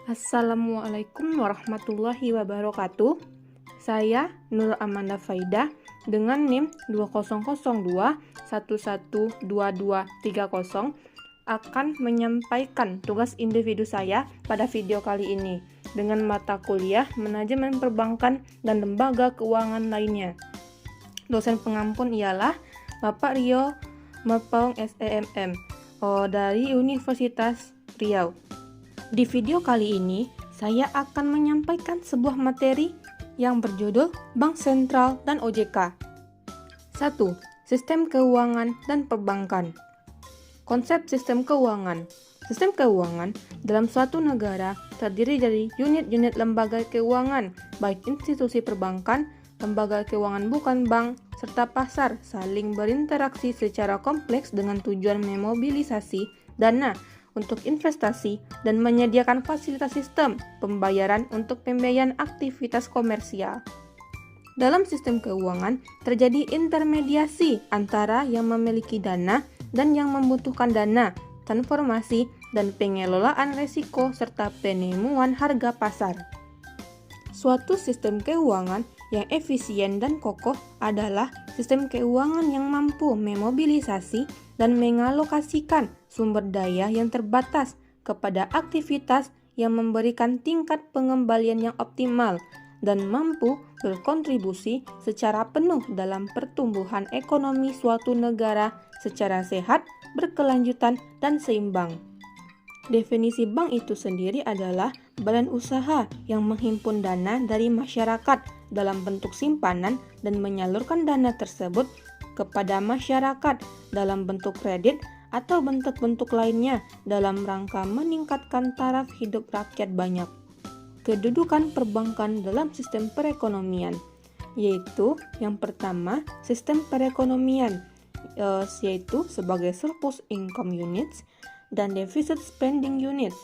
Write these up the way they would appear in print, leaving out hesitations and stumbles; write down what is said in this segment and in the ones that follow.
Assalamualaikum warahmatullahi wabarakatuh. Saya Nur Amanda Faidah dengan NIM 2002112230 akan menyampaikan tugas individu saya pada video kali ini dengan mata kuliah Manajemen Perbankan dan Lembaga Keuangan lainnya. Dosen pengampun ialah Bapak Rio Mepaung SEMM dari Universitas Riau. Di video kali ini, saya akan menyampaikan sebuah materi yang berjudul Bank Sentral dan OJK. 1. Sistem keuangan dan perbankan. Konsep sistem keuangan. Sistem keuangan dalam suatu negara terdiri dari unit-unit lembaga keuangan, baik institusi perbankan, lembaga keuangan bukan bank, serta pasar saling berinteraksi secara kompleks dengan tujuan memobilisasi dana untuk investasi dan menyediakan fasilitas sistem pembayaran untuk pembiayaan aktivitas komersial. Dalam sistem keuangan, terjadi intermediasi antara yang memiliki dana dan yang membutuhkan dana, transformasi, dan pengelolaan risiko serta penemuan harga pasar. Suatu sistem keuangan yang efisien dan kokoh adalah sistem keuangan yang mampu memobilisasi dan mengalokasikan sumber daya yang terbatas kepada aktivitas yang memberikan tingkat pengembalian yang optimal dan mampu berkontribusi secara penuh dalam pertumbuhan ekonomi suatu negara secara sehat, berkelanjutan, dan seimbang. Definisi bank itu sendiri adalah badan usaha yang menghimpun dana dari masyarakat dalam bentuk simpanan dan menyalurkan dana tersebut kepada masyarakat dalam bentuk kredit atau bentuk-bentuk lainnya dalam rangka meningkatkan taraf hidup rakyat banyak. Kedudukan perbankan dalam sistem perekonomian, yaitu yang pertama sistem perekonomian, yaitu sebagai surplus income units dan deficit spending units.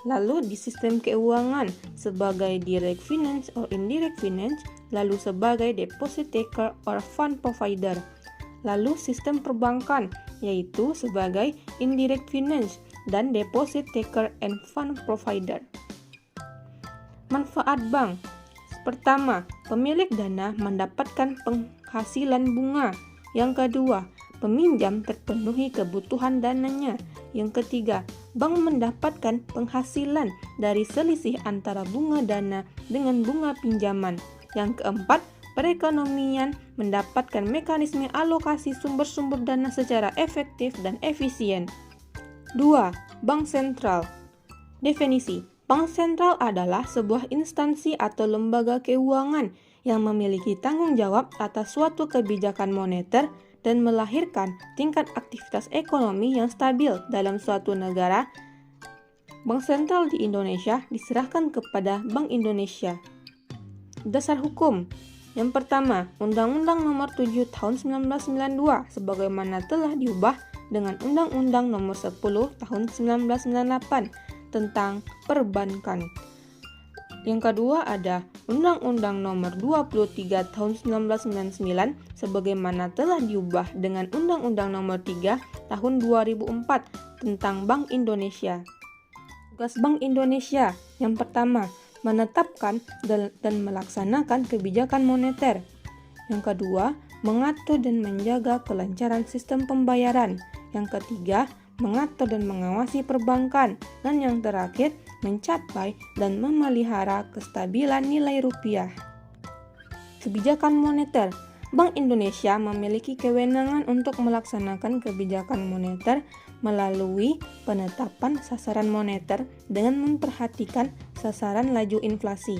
Lalu di sistem keuangan sebagai direct finance or indirect finance, lalu sebagai deposit taker or fund provider. Lalu sistem perbankan yaitu sebagai indirect finance dan deposit taker and fund provider. Manfaat bank. Pertama, pemilik dana mendapatkan penghasilan bunga. Yang kedua, peminjam terpenuhi kebutuhan dananya. Yang ketiga, bank mendapatkan penghasilan dari selisih antara bunga dana dengan bunga pinjaman. Yang keempat, perekonomian mendapatkan mekanisme alokasi sumber-sumber dana secara efektif dan efisien. 2. Bank sentral. Definisi. Bank sentral adalah sebuah instansi atau lembaga keuangan yang memiliki tanggung jawab atas suatu kebijakan moneter dan melahirkan tingkat aktivitas ekonomi yang stabil dalam suatu negara. Bank sentral di Indonesia diserahkan kepada Bank Indonesia. Dasar hukum. Yang pertama, Undang-Undang Nomor 7 Tahun 1992 sebagaimana telah diubah dengan Undang-Undang Nomor 10 Tahun 1998 tentang perbankan. Yang kedua ada Undang-Undang Nomor 23 Tahun 1999 sebagaimana telah diubah dengan Undang-Undang Nomor 3 Tahun 2004 tentang Bank Indonesia. Tugas Bank Indonesia yang pertama, menetapkan dan melaksanakan kebijakan moneter. Yang kedua, mengatur dan menjaga kelancaran sistem pembayaran. Yang ketiga, mengatur dan mengawasi perbankan. Dan yang terakhir, mencapai dan memelihara kestabilan nilai rupiah. Kebijakan moneter. Bank Indonesia memiliki kewenangan untuk melaksanakan kebijakan moneter melalui penetapan sasaran moneter dengan memperhatikan sasaran laju inflasi.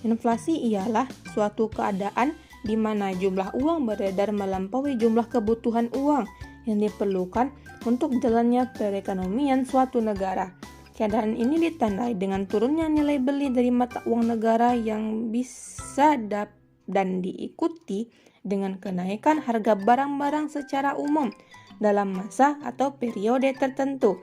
Inflasi ialah suatu keadaan di mana jumlah uang beredar melampaui jumlah kebutuhan uang yang diperlukan untuk jalannya perekonomian suatu negara. Keadaan ini ditandai dengan turunnya nilai beli dari mata uang negara yang bisa dan diikuti dengan kenaikan harga barang-barang secara umum dalam masa atau periode tertentu.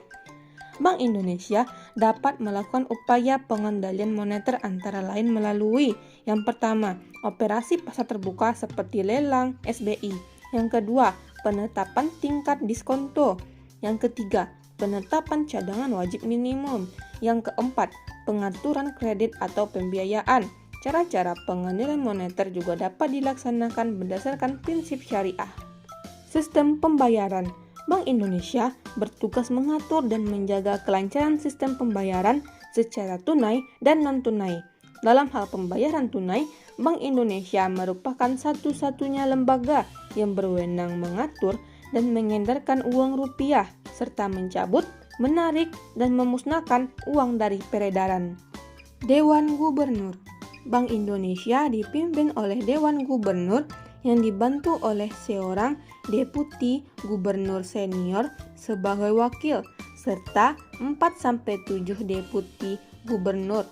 Bank Indonesia dapat melakukan upaya pengendalian moneter antara lain melalui yang pertama, operasi pasar terbuka seperti lelang SBI. Yang kedua, penetapan tingkat diskonto. Yang ketiga, penetapan cadangan wajib minimum. Yang keempat, pengaturan kredit atau pembiayaan. Cara-cara pengendalian moneter juga dapat dilaksanakan berdasarkan prinsip syariah. Sistem pembayaran. Bank Indonesia bertugas mengatur dan menjaga kelancaran sistem pembayaran secara tunai dan non-tunai. Dalam hal pembayaran tunai, Bank Indonesia merupakan satu-satunya lembaga yang berwenang mengatur dan mengedarkan uang rupiah, serta mencabut, menarik, dan memusnahkan uang dari peredaran. Dewan Gubernur. Bank Indonesia dipimpin oleh Dewan Gubernur yang dibantu oleh seorang deputi gubernur senior sebagai wakil, serta 4-7 deputi gubernur.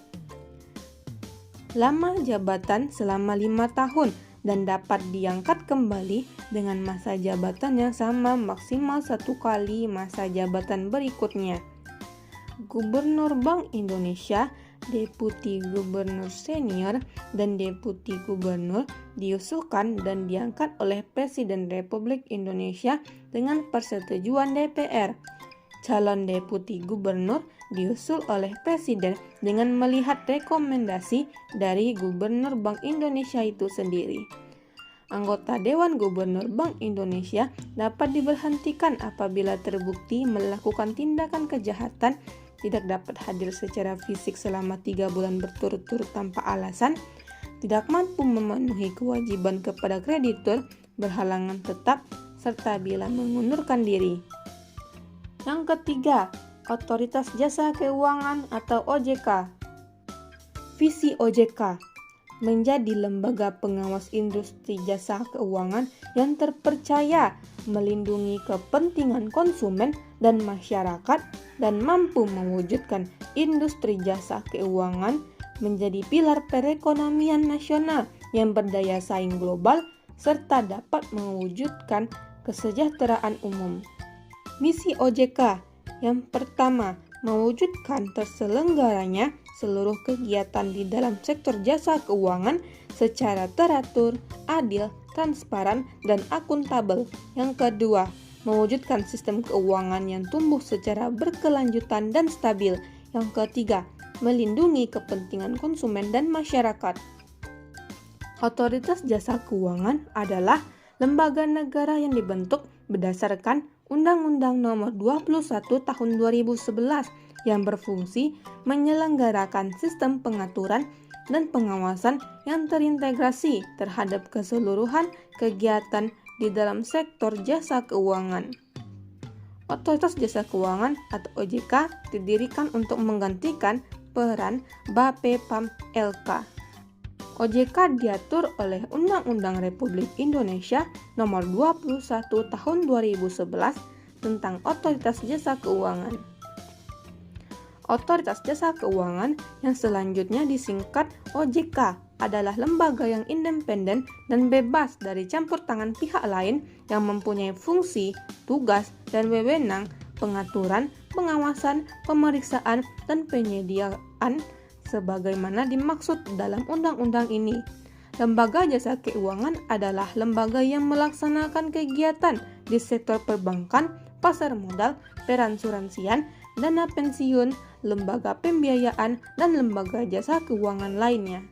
Lama jabatan selama 5 tahun dan dapat diangkat kembali dengan masa jabatan yang sama maksimal 1 kali masa jabatan berikutnya. Gubernur Bank Indonesia, deputi gubernur senior, dan deputi gubernur diusulkan dan diangkat oleh Presiden Republik Indonesia dengan persetujuan DPR. Calon deputi gubernur diusul oleh Presiden dengan melihat rekomendasi dari Gubernur Bank Indonesia itu sendiri. Anggota Dewan Gubernur Bank Indonesia dapat diberhentikan apabila terbukti melakukan tindakan kejahatan, tidak dapat hadir secara fisik selama 3 bulan berturut-turut tanpa alasan, tidak mampu memenuhi kewajiban kepada kreditur, berhalangan tetap, serta bila mengundurkan diri. Yang ketiga, Otoritas Jasa Keuangan atau OJK. Visi OJK menjadi lembaga pengawas industri jasa keuangan yang terpercaya, melindungi kepentingan konsumen dan masyarakat, dan mampu mewujudkan industri jasa keuangan menjadi pilar perekonomian nasional yang berdaya saing global, serta dapat mewujudkan kesejahteraan umum. Misi OJK yang pertama, mewujudkan terselenggaranya seluruh kegiatan di dalam sektor jasa keuangan secara teratur, adil, transparan, dan akuntabel. Yang kedua, mewujudkan sistem keuangan yang tumbuh secara berkelanjutan dan stabil. Yang ketiga, melindungi kepentingan konsumen dan masyarakat. Otoritas Jasa Keuangan adalah lembaga negara yang dibentuk berdasarkan Undang-Undang Nomor 21 Tahun 2011 yang berfungsi menyelenggarakan sistem pengaturan dan pengawasan yang terintegrasi terhadap keseluruhan kegiatan di dalam sektor jasa keuangan. Otoritas Jasa Keuangan atau OJK didirikan untuk menggantikan peran Bapepam LK. OJK diatur oleh Undang-Undang Republik Indonesia Nomor 21 Tahun 2011 tentang Otoritas Jasa Keuangan. Otoritas Jasa Keuangan yang selanjutnya disingkat OJK adalah lembaga yang independen dan bebas dari campur tangan pihak lain yang mempunyai fungsi, tugas, dan wewenang pengaturan, pengawasan, pemeriksaan, dan penyediaan sebagaimana dimaksud dalam undang-undang ini. Lembaga jasa keuangan adalah lembaga yang melaksanakan kegiatan di sektor perbankan, pasar modal, peransuransian, dana pensiun, lembaga pembiayaan, dan lembaga jasa keuangan lainnya.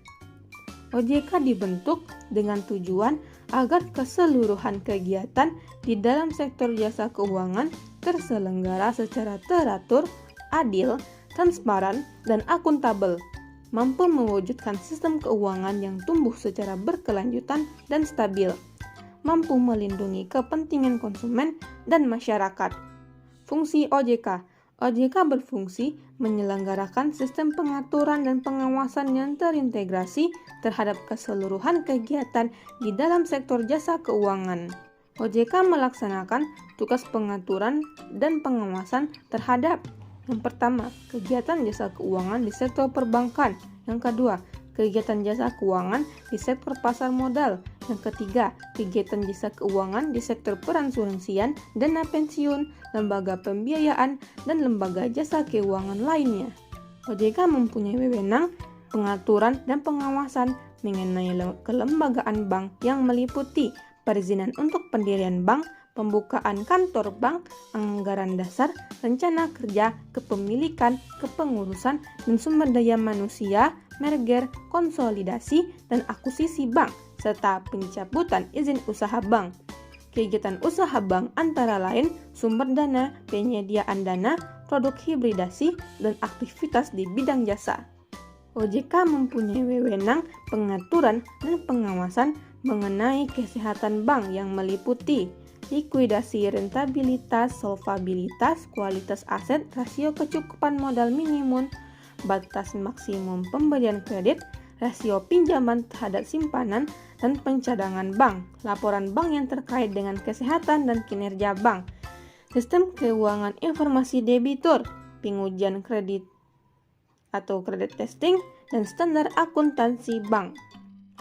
OJK dibentuk dengan tujuan agar keseluruhan kegiatan di dalam sektor jasa keuangan terselenggara secara teratur, adil, transparan, dan akuntabel, mampu mewujudkan sistem keuangan yang tumbuh secara berkelanjutan dan stabil, mampu melindungi kepentingan konsumen dan masyarakat. Fungsi OJK. OJK berfungsi menyelenggarakan sistem pengaturan dan pengawasan yang terintegrasi terhadap keseluruhan kegiatan di dalam sektor jasa keuangan. OJK melaksanakan tugas pengaturan dan pengawasan terhadap yang pertama, kegiatan jasa keuangan di sektor perbankan. Yang kedua, kegiatan jasa keuangan di sektor pasar modal. Yang ketiga, kegiatan jasa keuangan di sektor peransuransian, dana pensiun, lembaga pembiayaan, dan lembaga jasa keuangan lainnya. OJK mempunyai wewenang pengaturan dan pengawasan mengenai kelembagaan bank yang meliputi perizinan untuk pendirian bank, pembukaan kantor bank, anggaran dasar, rencana kerja, kepemilikan, kepengurusan, dan sumber daya manusia, merger, konsolidasi, dan akuisisi bank, serta pencabutan izin usaha bank. Kegiatan usaha bank antara lain sumber dana, penyediaan dana, produk hibridasi, dan aktivitas di bidang jasa. OJK mempunyai wewenang pengaturan dan pengawasan mengenai kesehatan bank yang meliputi likuidasi, rentabilitas, solvabilitas, kualitas aset, rasio kecukupan modal minimum, batas maksimum pemberian kredit, rasio pinjaman terhadap simpanan, dan pencadangan bank, laporan bank yang terkait dengan kesehatan dan kinerja bank, sistem keuangan informasi debitur, pengujian kredit atau kredit testing, dan standar akuntansi bank.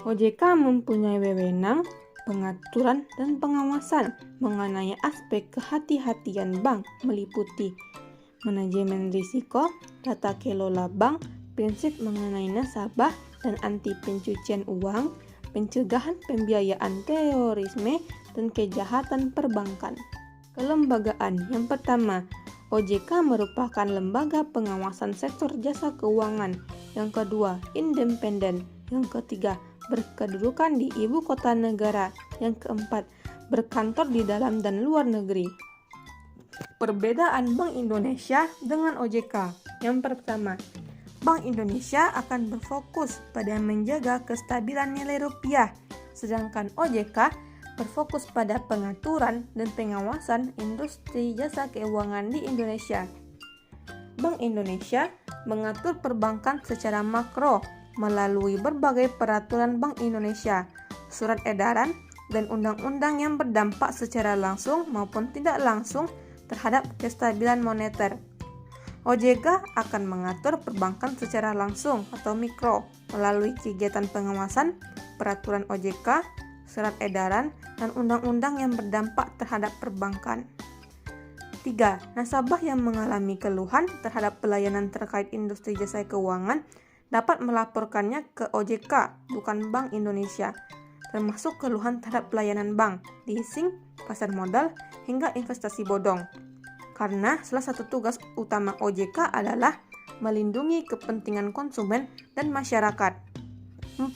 OJK mempunyai wewenang pengaturan dan pengawasan mengenai aspek kehati-hatian bank meliputi manajemen risiko, tata kelola bank, prinsip mengenai nasabah dan anti pencucian uang, pencegahan pembiayaan terorisme, dan kejahatan perbankan. Kelembagaan yang pertama, OJK merupakan lembaga pengawasan sektor jasa keuangan. Yang kedua, independen. Yang ketiga, berkedudukan di ibu kota negara. Yang keempat, berkantor di dalam dan luar negeri. Perbedaan Bank Indonesia dengan OJK. Yang pertama, Bank Indonesia akan berfokus pada menjaga kestabilan nilai rupiah, sedangkan OJK berfokus pada pengaturan dan pengawasan industri jasa keuangan di Indonesia. Bank Indonesia mengatur perbankan secara makro melalui berbagai peraturan Bank Indonesia, surat edaran, dan undang-undang yang berdampak secara langsung maupun tidak langsung terhadap kestabilan moneter. OJK akan mengatur perbankan secara langsung atau mikro melalui kegiatan pengawasan, peraturan OJK, surat edaran, dan undang-undang yang berdampak terhadap perbankan. 3. Nasabah yang mengalami keluhan terhadap pelayanan terkait industri jasa keuangan dapat melaporkannya ke OJK, bukan Bank Indonesia, termasuk keluhan terhadap pelayanan bank, leasing, pasar modal, hingga investasi bodong. Karena salah satu tugas utama OJK adalah melindungi kepentingan konsumen dan masyarakat. 4.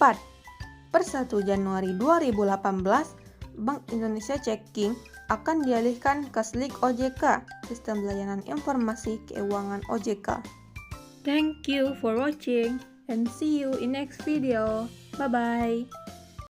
Per 1 Januari 2018, Bank Indonesia Checking akan dialihkan ke SLIK OJK, Sistem Layanan Informasi Keuangan OJK. Thank you for watching and see you in next video. Bye-bye.